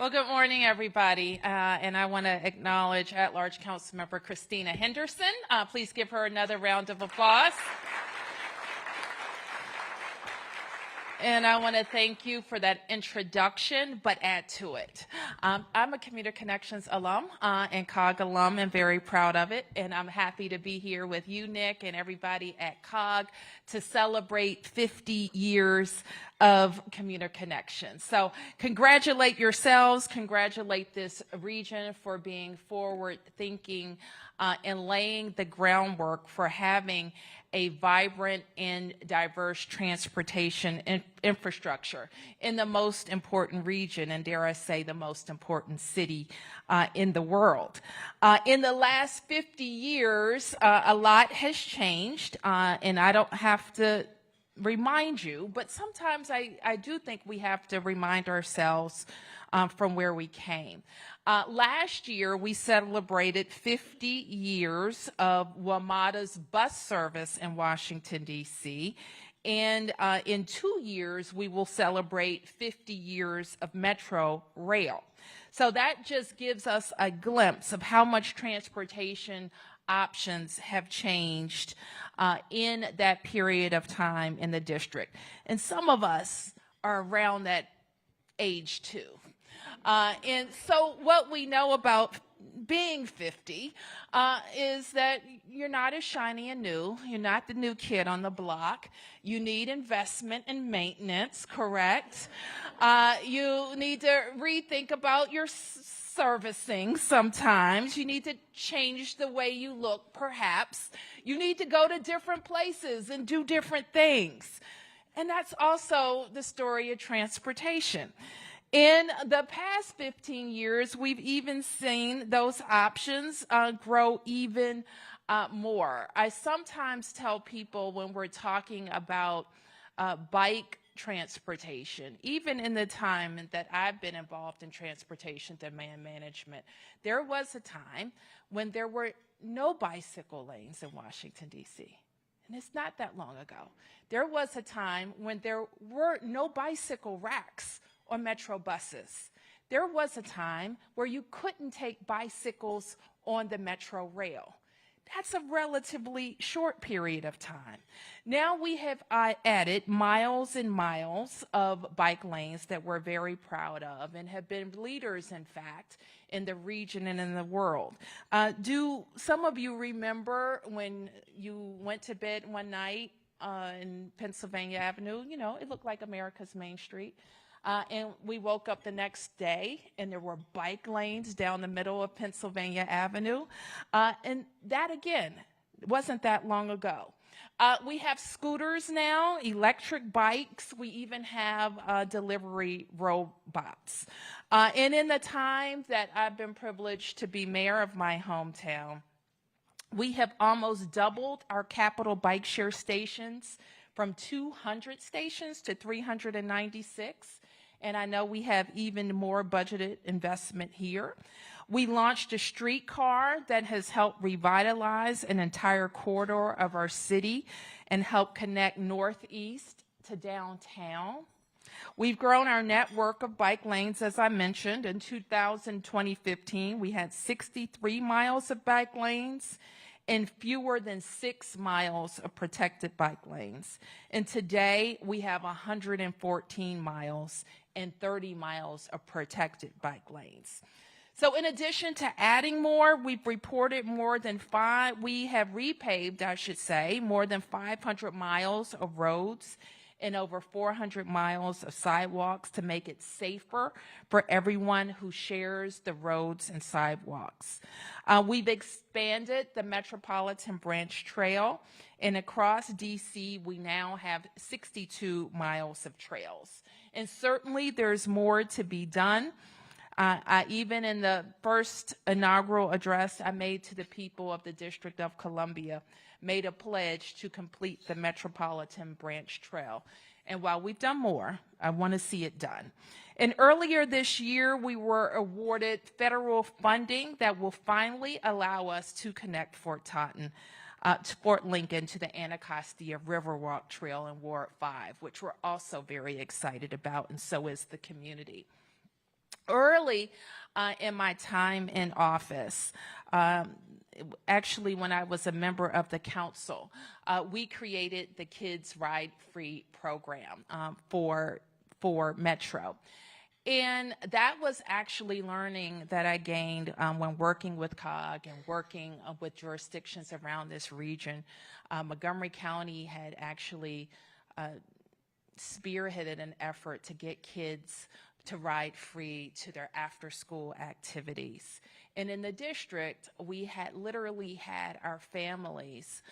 Well, good morning, everybody. And I want to acknowledge at-large Councilmember Christina Henderson. Please give her another round of applause. And I want to thank you for that introduction, but add to it. I'm a Commuter Connections alum and COG alum and very proud of it. And I'm happy to be here with you, Nick, and everybody at COG to celebrate 50 years of Commuter Connections. So congratulate yourselves, congratulate this region for being forward-thinking and laying the groundwork for having a vibrant and diverse transportation infrastructure in the most important region, and dare I say, the most important city in the world. In the last 50 years, a lot has changed, and I don't have to remind you, but sometimes I do think we have to remind ourselves from where we came. Last year, we celebrated 50 years of WMATA's bus service in Washington, D.C., and in 2 years, we will celebrate 50 years of Metro Rail. So that just gives us a glimpse of how much transportation options have changed in that period of time in the district. And some of us are around that age too. And so what we know about being 50 is that you're not as shiny and new. You're not the new kid on the block. You need investment and maintenance, correct? You need to rethink about your servicing sometimes. You need to change the way you look, perhaps. You need to go to different places and do different things. And that's also the story of transportation. In the past 15 years, we've even seen those options grow even more. I sometimes tell people when we're talking about bike transportation, even in the time that I've been involved in transportation demand management, there was a time when there were no bicycle lanes in Washington, D.C. And it's not that long ago. There was a time when there were no bicycle racks on Metro buses. There was a time where you couldn't take bicycles on the Metro rail. That's a relatively short period of time. Now we have added miles and miles of bike lanes that we're very proud of and have been leaders, in fact, in the region and in the world. Do some of you remember when you went to bed one night in Pennsylvania Avenue? You know, it looked like America's Main Street. And we woke up the next day and there were bike lanes down the middle of Pennsylvania Avenue. And that, again, wasn't that long ago. We have scooters now, electric bikes. We even have delivery robots. And in the time that I've been privileged to be mayor of my hometown, we have almost doubled our capital bike share stations from 200 stations to 396. And I know we have even more budgeted investment here. We launched a streetcar that has helped revitalize an entire corridor of our city and help connect northeast to downtown. We've grown our network of bike lanes, as I mentioned. In 2015, we had 63 miles of bike lanes and fewer than 6 miles of protected bike lanes. And today, we have 114 miles and 30 miles of protected bike lanes. So in addition to adding more, we've repaved, I should say, more than 500 miles of roads and over 400 miles of sidewalks to make it safer for everyone who shares the roads and sidewalks. We've expanded the Metropolitan Branch Trail, and across D.C., we now have 62 miles of trails. And certainly there's more to be done. Even in the first inaugural address I made to the people of the District of Columbia, made a pledge to complete the Metropolitan Branch Trail. And while we've done more, I want to see it done. And earlier this year, we were awarded federal funding that will finally allow us to connect Fort Lincoln to the Anacostia Riverwalk Trail in Ward 5, which we're also very excited about, and so is the community. Early in my time in office, actually when I was a member of the council, we created the Kids Ride Free program for Metro. And that was actually learning that I gained when working with COG and working with jurisdictions around this region. Montgomery County had actually spearheaded an effort to get kids to ride free to their after-school activities. And in the district, we had literally had our families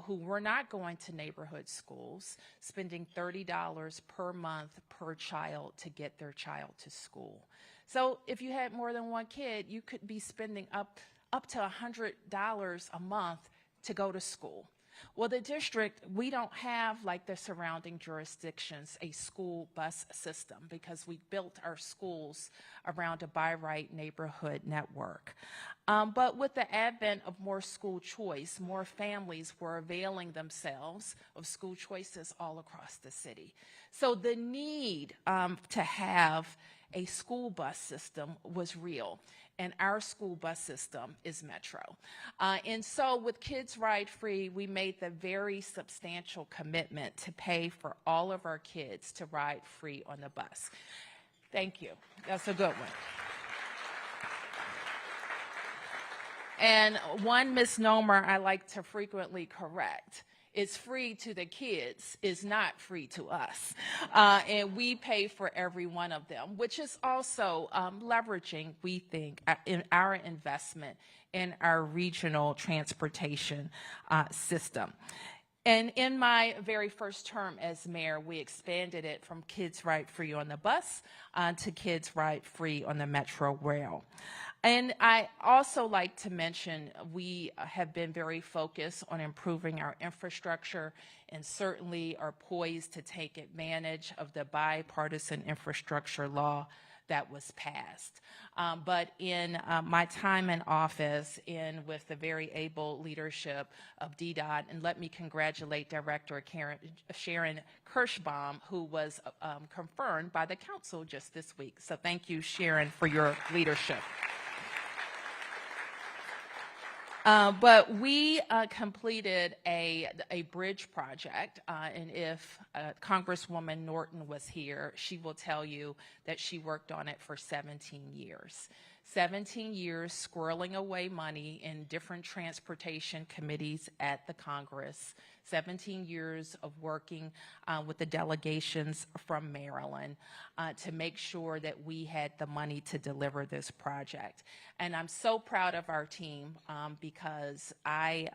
who were not going to neighborhood schools spending $30 per month per child to get their child to school. So if you had more than one kid, you could be spending up to $100 a month to go to school. Well, the district, we don't have, like the surrounding jurisdictions, a school bus system because we built our schools around a by right neighborhood network. But with the advent of more school choice, more families were availing themselves of school choices all across the city. So the need to have a school bus system was real. And our school bus system is Metro. And so with Kids Ride Free, we made the very substantial commitment to pay for all of our kids to ride free on the bus. Thank you. That's a good one. And one misnomer I like to frequently correct: it's free to the kids, is not free to us. And we pay for every one of them, which is also leveraging, we think, in our investment in our regional transportation system. And in my very first term as mayor, we expanded it from Kids Ride Free on the bus to Kids Ride Free on the Metro Rail. And I also like to mention we have been very focused on improving our infrastructure and certainly are poised to take advantage of the bipartisan infrastructure law that was passed. But in my time in office and with the very able leadership of DDOT, and let me congratulate Director Sharon Kirschbaum, who was confirmed by the council just this week. So thank you, Sharon, for your leadership. But we completed a bridge project, and if Congresswoman Norton was here, she will tell you that she worked on it for 17 years. 17 years squirreling away money in different transportation committees at the Congress, 17 years of working with the delegations from Maryland to make sure that we had the money to deliver this project. And I'm so proud of our team because I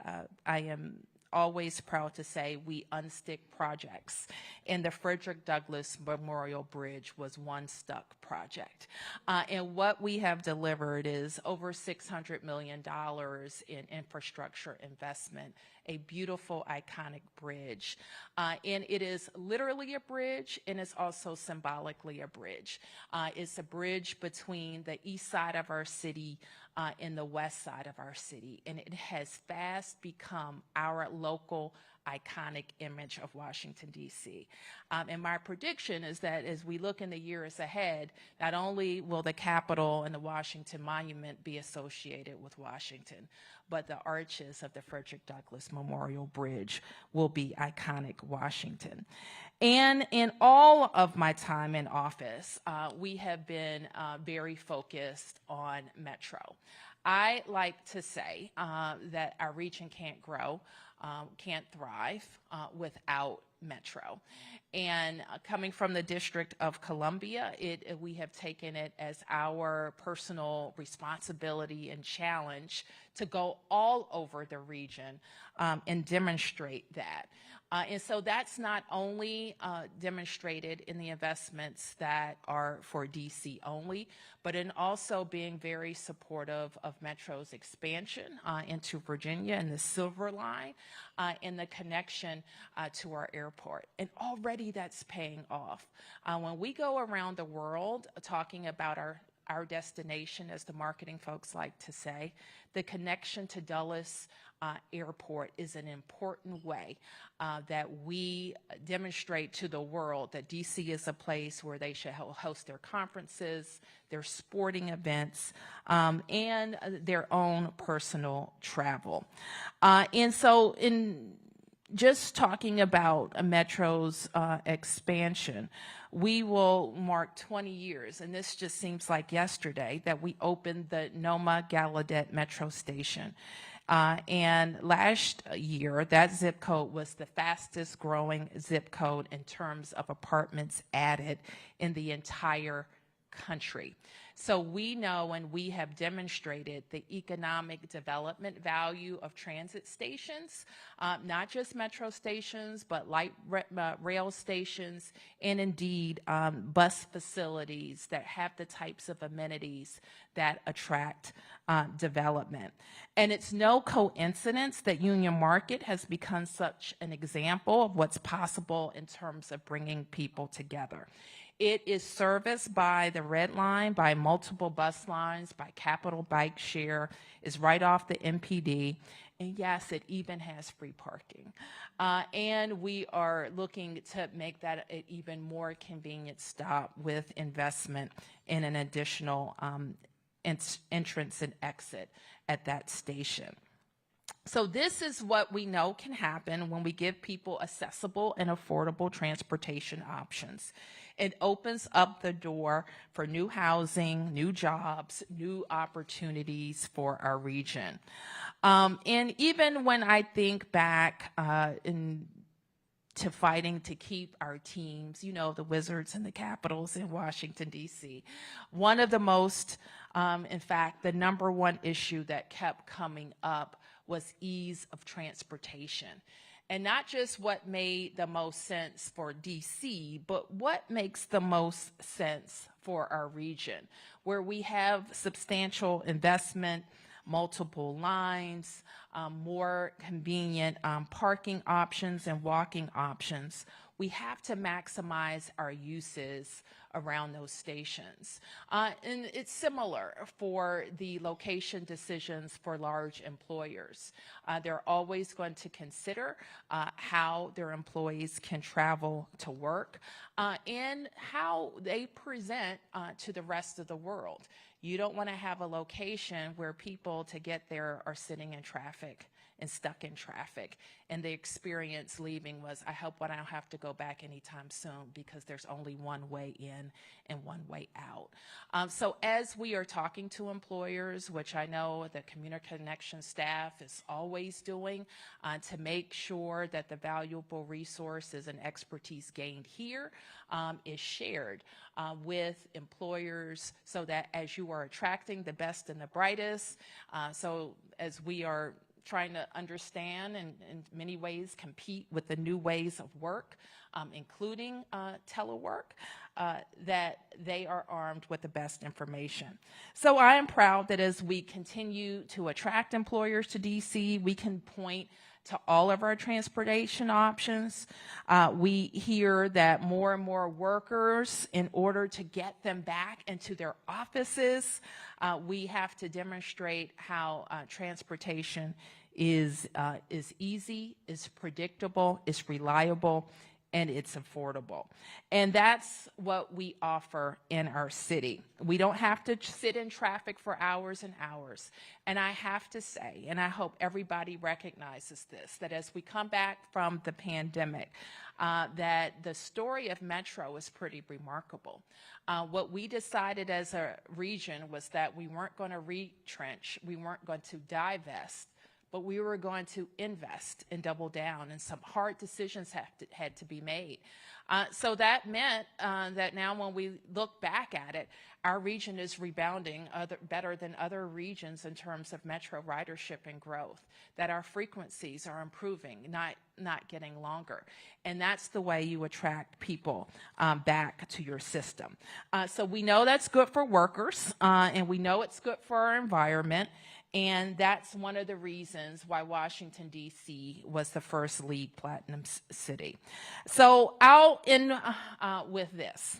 am always proud to say we unstick projects. And the Frederick Douglass Memorial Bridge was one stuck project. And what we have delivered is over $600 million in infrastructure investment, a beautiful, iconic bridge. And it is literally a bridge, and it's also symbolically a bridge. It's a bridge between the east side of our city and the west side of our city, and it has fast become our local iconic image of Washington, D.C. And my prediction is that as we look in the years ahead, not only will the Capitol and the Washington Monument be associated with Washington, but the arches of the Frederick Douglass Memorial Bridge will be iconic Washington. And in all of my time in office, we have been very focused on Metro. I like to say that our region can't grow, can't thrive without Metro. And coming from the District of Columbia, we have taken it as our personal responsibility and challenge to go all over the region and demonstrate that. And so that's not only demonstrated in the investments that are for DC only, but in also being very supportive of Metro's expansion into Virginia and the Silver Line and the connection to our airport. And already that's paying off. When we go around the world talking about our our destination, as the marketing folks like to say. The connection to Dulles Airport is an important way that we demonstrate to the world that DC is a place where they should host their conferences, their sporting events, and their own personal travel. And so in just talking about Metro's expansion, we will mark 20 years, and this just seems like yesterday, that we opened the Noma-Gallaudet Metro Station. And last year, that zip code was the fastest growing zip code in terms of apartments added in the entire country. So we know, and we have demonstrated, the economic development value of transit stations, not just metro stations, but light rail stations, and indeed bus facilities that have the types of amenities that attract development. And it's no coincidence that Union Market has become such an example of what's possible in terms of bringing people together. It is serviced by the Red Line, by multiple bus lines, by Capital Bike Share, is right off the MPD, and yes, it even has free parking. And we are looking to make that an even more convenient stop with investment in an additional entrance and exit at that station. So this is what we know can happen when we give people accessible and affordable transportation options. It opens up the door for new housing, new jobs, new opportunities for our region. And even when I think back to fighting to keep our teams, you know, the Wizards and the Capitals in Washington, D.C., one of the most, in fact, the number one issue that kept coming up was ease of transportation. And not just what made the most sense for DC, but what makes the most sense for our region, where we have substantial investment, multiple lines, more convenient parking options and walking options. We have to maximize our uses around those stations. And it's similar for the location decisions for large employers. They're always going to consider how their employees can travel to work and how they present to the rest of the world. You don't want to have a location where people to get there are sitting in traffic and stuck in traffic. And the experience leaving was, I hope I don't have to go back anytime soon because there's only one way in and one way out. So as we are talking to employers, which I know the Commuter Connection staff is always doing to make sure that the valuable resources and expertise gained here is shared with employers so that as you are attracting the best and the brightest, so as we are trying to understand and in many ways compete with the new ways of work, including telework, that they are armed with the best information. So I am proud that as we continue to attract employers to DC, we can point to all of our transportation options. We hear that more and more workers, in order to get them back into their offices, we have to demonstrate how transportation is easy, is predictable, is reliable, and it's affordable. And that's what we offer in our city. We don't have to sit in traffic for hours and hours. And I have to say, and I hope everybody recognizes this, that as we come back from the pandemic, that the story of Metro is pretty remarkable. What we decided as a region was that we weren't going to retrench, we weren't going to divest, but we were going to invest and double down, and some hard decisions had to be made. So that meant that now when we look back at it, our region is rebounding better than other regions in terms of metro ridership and growth, that our frequencies are improving, not getting longer. And that's the way you attract people back to your system. So we know that's good for workers, and we know it's good for our environment. And that's one of the reasons why Washington, D.C. was the first LEED Platinum city. So I'll end with this.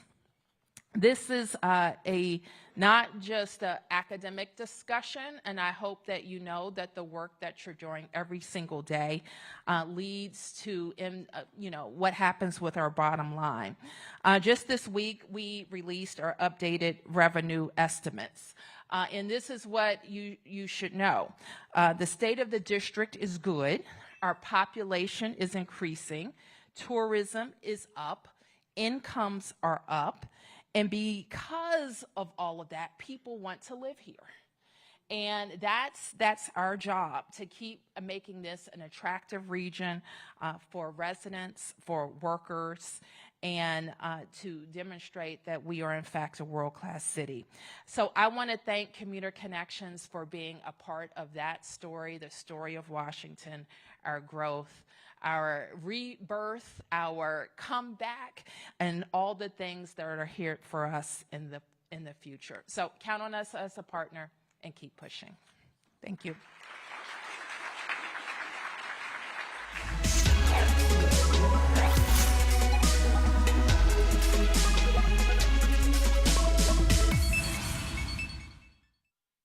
This is a not just an academic discussion, and I hope that you know that the work that you're doing every single day leads to, what happens with our bottom line. Just this week, we released our updated revenue estimates. And this is what you should know. The state of the district is good. Our population is increasing. Tourism is up. Incomes are up. And because of all of that, people want to live here. And that's our job, to keep making this an attractive region for residents, for workers, and to demonstrate that we are, in fact, a world-class city. So I want to thank Commuter Connections for being a part of that story, the story of Washington, our growth, our rebirth, our comeback, and all the things that are here for us in the future. So count on us as a partner and keep pushing. Thank you.